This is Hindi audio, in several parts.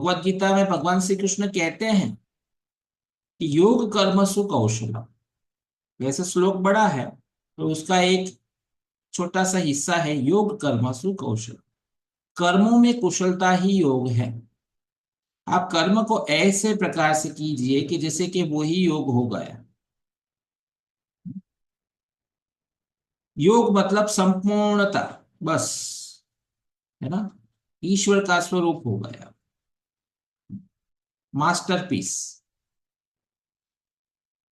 भगवत गीता में भगवान श्री कृष्ण कहते हैं कि योग कर्मसु कौशलम। वैसे श्लोक बड़ा है, तो उसका एक छोटा सा हिस्सा है योग कर्मसु कौशल। कर्मों में कुशलता ही योग है। आप कर्म को ऐसे प्रकार से कीजिए कि जैसे कि वही योग हो गया। योग मतलब संपूर्णता, बस, है ना। ईश्वर का स्वरूप हो गया, मास्टरपीस।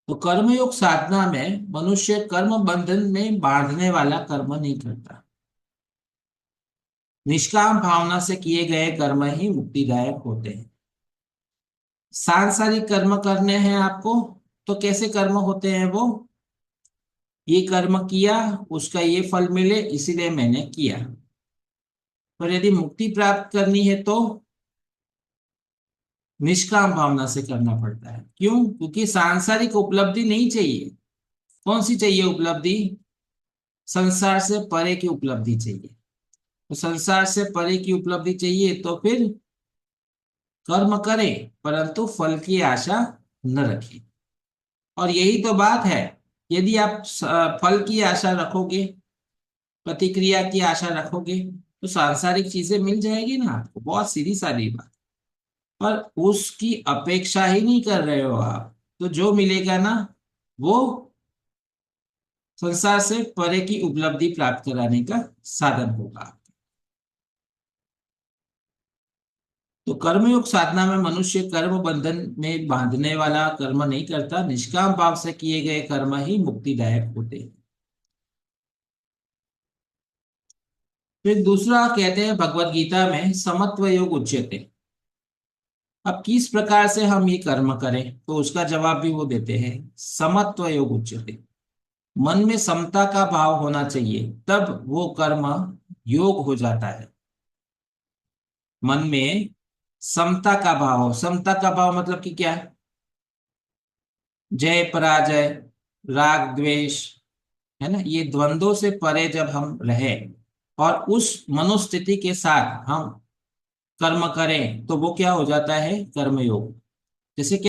तो कर्मयोग साधना में मनुष्य कर्म बंधन में बांधने वाला कर्म नहीं करता। निष्काम भावना से किए गए कर्म ही मुक्तिदायक होते हैं। सांसारिक कर्म करने हैं आपको, तो कैसे कर्म होते हैं वो? ये कर्म किया, उसका ये फल मिले, इसीलिए मैंने किया। पर यदि मुक्ति प्राप्त करनी है तो निष्काम भावना से करना पड़ता है। क्यों? क्योंकि सांसारिक उपलब्धि नहीं चाहिए। कौन सी चाहिए उपलब्धि? संसार से परे की उपलब्धि चाहिए। तो संसार से परे की उपलब्धि चाहिए तो फिर कर्म करें, परंतु फल की आशा न रखें। और यही तो बात है। यदि आप फल की आशा रखोगे, प्रतिक्रिया की आशा रखोगे, तो सांसारिक चीजें मिल जाएगी ना आपको, बहुत सीधी सादी बात। पर उसकी अपेक्षा ही नहीं कर रहे हो आप, तो जो मिलेगा ना, वो संसार से परे की उपलब्धि प्राप्त कराने का साधन होगा। तो कर्मयोग साधना में मनुष्य कर्म बंधन में बांधने वाला कर्म नहीं करता। निष्काम भाव से किए गए कर्म ही मुक्तिदायक होते हैं। फिर दूसरा कहते हैं भगवत गीता में समत्व योग उच्यते। अब किस प्रकार से हम ये कर्म करें, तो उसका जवाब भी वो देते हैं, समत्व योग उच्यते। मन में समता का भाव होना चाहिए, तब वो कर्म योग हो जाता है। मन में समता का भाव हो। समता का भाव मतलब कि क्या है? जय पराजय, राग द्वेष, है ना, ये द्वंद्वों से परे जब हम रहे और उस मनोस्थिति के साथ हम कर्म करें, तो वो क्या हो जाता है? कर्मयोग। जैसे कि